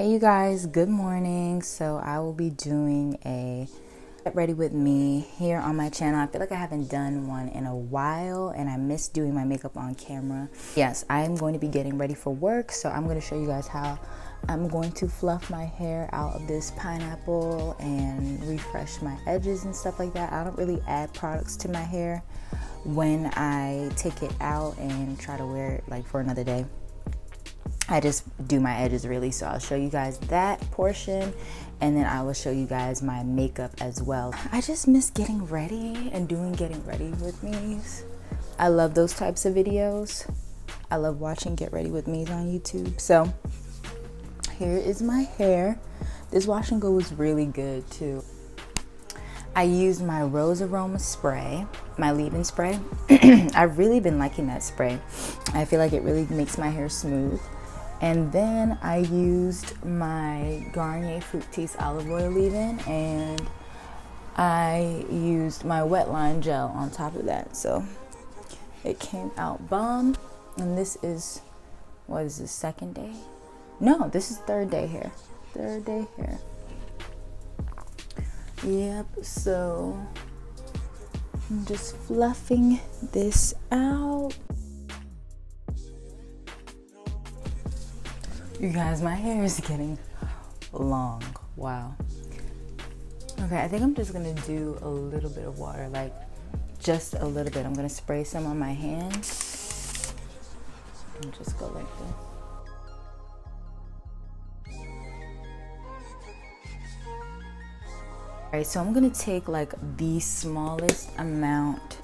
Hey you guys, good morning. So I will be doing a get ready with me here on my channel. I feel like I haven't done one in a while and I miss doing my makeup on camera. Yes, I'm going to be getting ready for work, so I'm going to show you guys how I'm going to fluff my hair out of this pineapple and refresh my edges and stuff like that. I don't really add products to my hair when I take it out and try to wear it like for another day. I just do my edges really, so I'll show you guys that portion and then I will show you guys my makeup as well. I just miss getting ready and doing getting ready with me's. I love those types of videos. I love watching get ready with me's on YouTube. So here is my hair. This wash and go was really good too. I used my Rose Aroma spray, my leave-in spray. I've really been liking that spray. I feel like it really makes my hair smooth. And then I used my Garnier Fructis olive oil leave-in, and I used my wet line gel on top of that. So it came out bomb. And this is, what is this, second day? No, this is third day hair. Third day hair. Yep, so I'm just fluffing this out. You guys, my hair is getting long. Wow. Okay, I think I'm just gonna do a little bit of water, like just a little bit. I'm gonna spray some on my hands and just go like this. Alright, so I'm gonna take like the smallest amount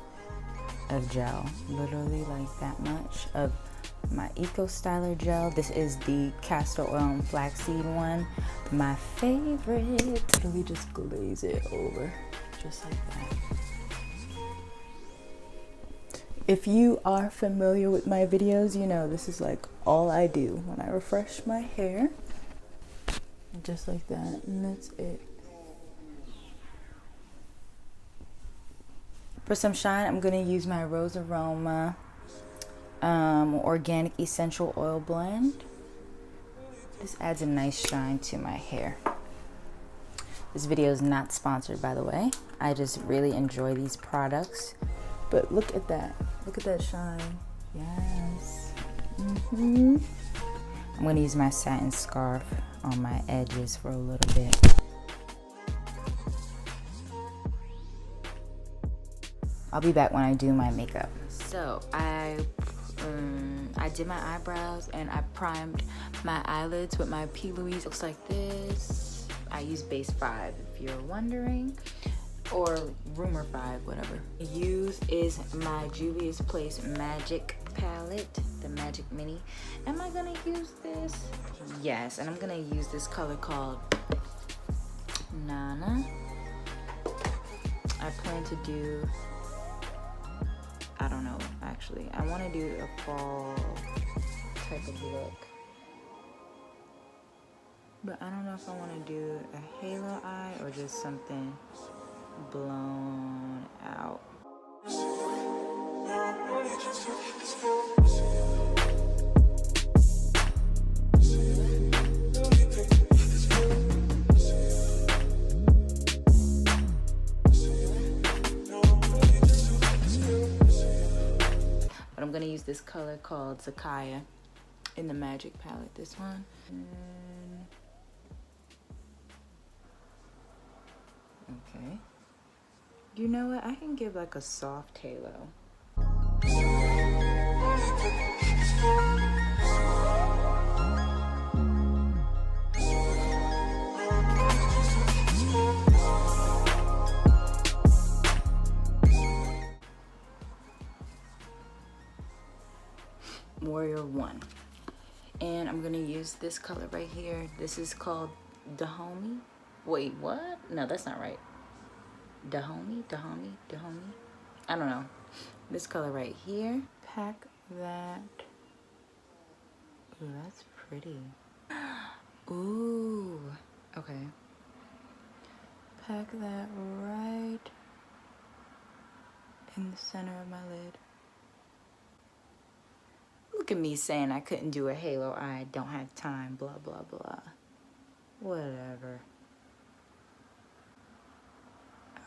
of gel, literally like that much of my Eco Styler gel. This is the castor oil and flaxseed one, my favorite. Literally just glaze it over, just like that. If you are familiar with my videos, you know this is like all I do when I refresh my hair. Just like that, and that's it. For some shine, I'm gonna use my Rose Aroma organic essential oil blend. This adds a nice shine to my hair. This video is not sponsored, by the way. I just really enjoy these products. But look at that. Look at that shine. Yes. I'm gonna use my satin scarf on my edges for a little bit. I'll be back when I do my makeup. So I did my eyebrows and I primed my eyelids with my Plouise. Looks like this. I use base 5 if you're wondering, or Rumor 5, whatever. I use is my Juvias Place Magic palette, the Magic Mini. Am I gonna use this? Yes, and I'm gonna use this color called Nana. I plan to do, I don't know, actually. I want to do a fall type of look. But I don't know if I want to do a halo eye or just something blown out. I'm gonna use this color called Zakaya in the Magic palette, this one. Okay. You know what? I can give like a soft halo. Warrior 1. And I'm gonna use this color right here. This is called Dahomey. Wait, what? No, that's not right. Dahomey? I don't know. This color right here. Pack that. Ooh, that's pretty. Ooh, okay. Pack that right in the center of my lid. Look at me saying I couldn't do a halo eye, don't have time, blah, blah, blah. Whatever.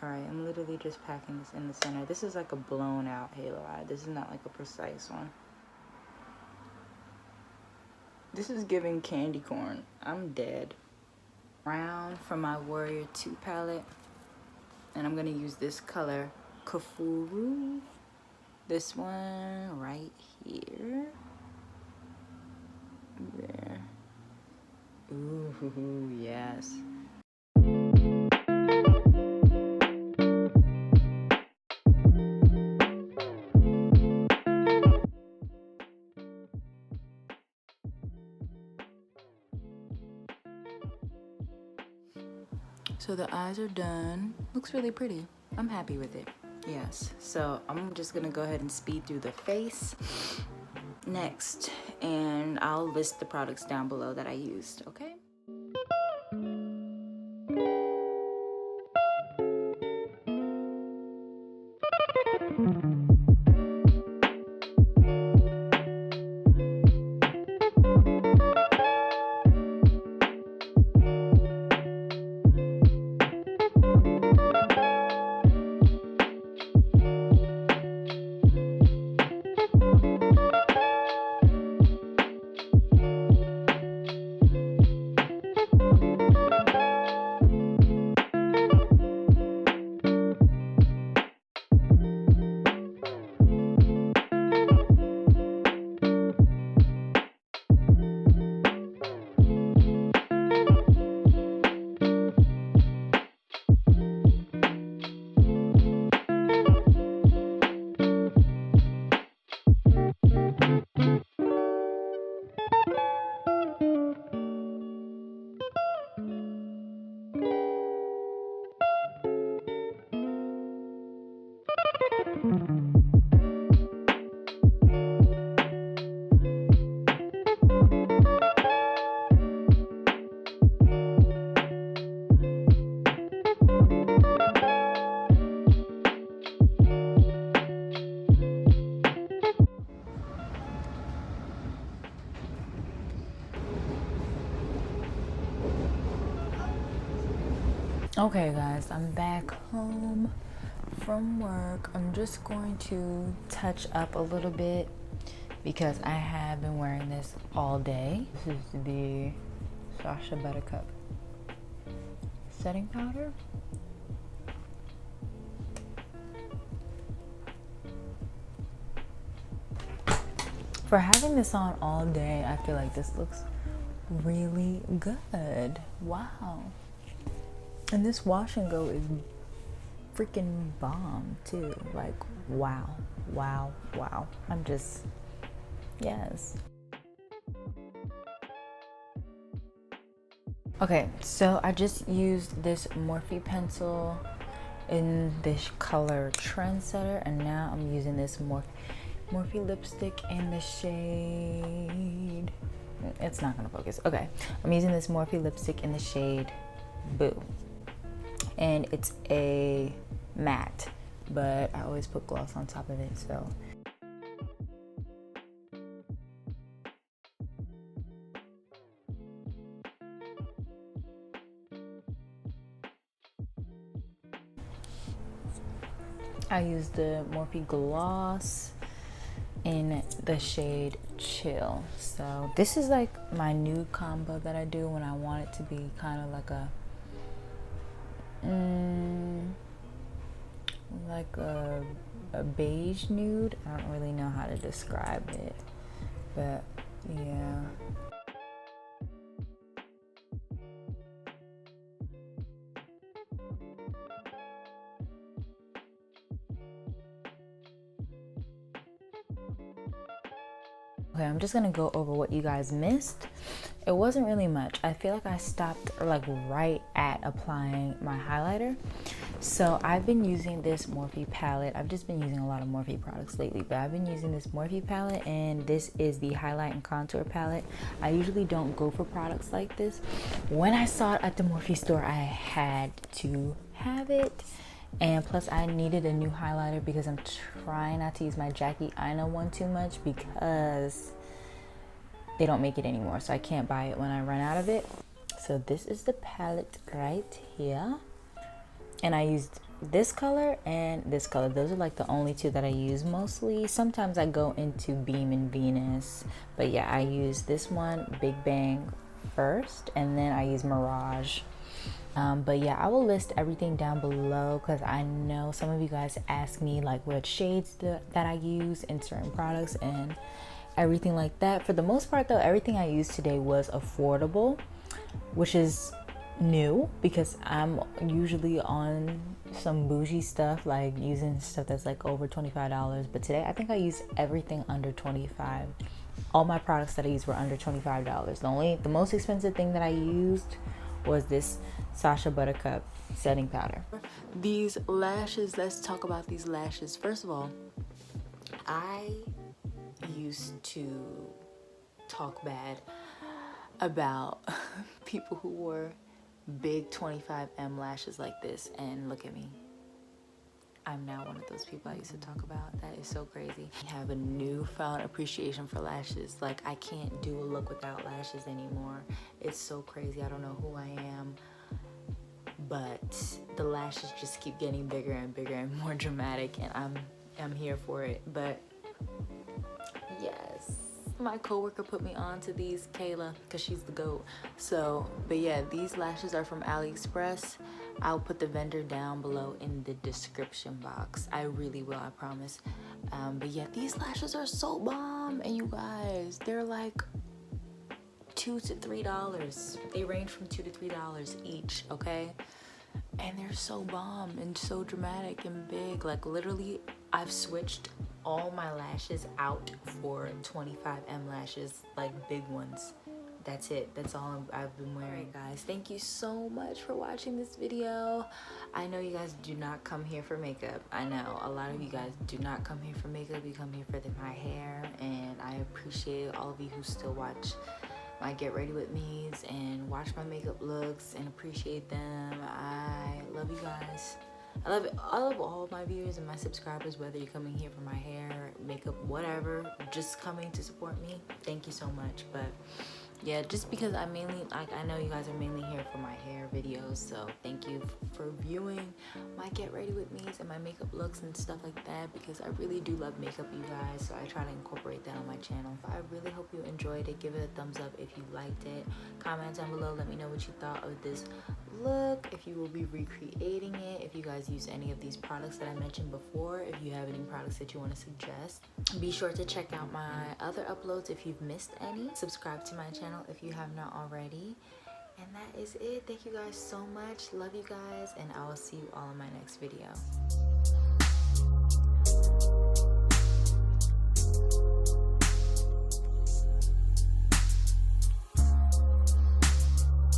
Alright, I'm literally just packing this in the center. This is like a blown out halo eye. This is not like a precise one. This is giving candy corn. I'm dead. Brown from my Warrior 2 palette. And I'm going to use this color, Kafuru. This one right here. There. Ooh, yes. So the eyes are done. Looks really pretty. I'm happy with it. Yes. So I'm just gonna go ahead and speed through the face next, and I'll list the products down below that I used, okay? Okay guys, I'm back home from work. I'm just going to touch up a little bit because I have been wearing this all day. This is the Sacha Buttercup setting powder. For having this on all day, I feel like this looks really good. Wow. And this wash and go is freaking bomb too. Like, wow, wow, wow. I'm just, yes. Okay, so I just used this Morphe pencil in this color Trendsetter, and now I'm using this Morphe lipstick in the shade, it's not gonna focus. Okay, I'm using this Morphe lipstick in the shade Boo. And it's a matte, but I always put gloss on top of it, so. I used the Morphe gloss in the shade Chill. So this is like my nude combo that I do when I want it to be kind of like a beige nude. I don't really know how to describe it, but yeah. Okay, I'm just gonna go over what you guys missed. It wasn't really much. I feel like I stopped like right at applying my highlighter. So I've been using this Morphe palette. I've just been using a lot of Morphe products lately, but I've been using this Morphe palette, and this is the highlight and contour palette. I usually don't go for products like this. When I saw it at the Morphe store, I had to have it. And plus I needed a new highlighter because I'm trying not to use my Jackie Aina one too much because they don't make it anymore, so I can't buy it when I run out of it. So this is the palette right here, and I used this color and this color. Those are like the only two that I use mostly. Sometimes I go into Beam and Venus, but yeah, I use this one, Big Bang, first, and then I use Mirage. But yeah, I will list everything down below because I know some of you guys ask me like what shades that I use in certain products and everything like that. For the most part though, everything I used today was affordable, which is new because I'm usually on some bougie stuff, like using stuff that's like over $25, but today I think I used everything under $25. All my products that I used were under $25. The most expensive thing that I used was this Sacha Buttercup setting powder. These lashes, let's talk about these lashes. First of all, I used to talk bad about people who wore big 25M lashes like this, and look at me. I'm now one of those people I used to talk about. That is so crazy. I have a newfound appreciation for lashes. Like, I can't do a look without lashes anymore. It's so crazy. I don't know who I am, but the lashes just keep getting bigger and bigger and more dramatic, and I'm here for it. But yes, my coworker put me on to these, Kayla, because she's the GOAT. So, but yeah, these lashes are from AliExpress. I'll put the vendor down below in the description box. I really will, I promise. But yeah, these lashes are so bomb, and you guys, they're like $2 to $3. They range from $2 to $3 each, okay? And they're so bomb and so dramatic and big. Like, literally, I've switched all my lashes out for 25M lashes, like big ones. That's it. That's all I've been wearing. Guys, thank you so much for watching this video. I know you guys do not come here for makeup. I know a lot of you guys do not come here for makeup. You come here for my hair, and I appreciate all of you who still watch my Get Ready With Me's and watch my makeup looks and appreciate them. I love you guys. I love all of my viewers and my subscribers, whether you're coming here for my hair, makeup, whatever, just coming to support me. Thank you so much. But yeah, just because I know you guys are mainly here for my hair videos, so thank you for viewing my Get Ready With Me's and my makeup looks and stuff like that, because I really do love makeup, you guys, so I try to incorporate that on my channel. I really hope you enjoyed it. Give it a thumbs up if you liked it. Comment down below, let me know what you thought of this look, if you will be recreating it, if you guys use any of these products that I mentioned before, if you have any products that you want to suggest. Be sure to check out my other uploads if you've missed any. Subscribe to my channel if you have not already. And that is it. Thank you guys so much. Love you guys, and I will see you all in my next video.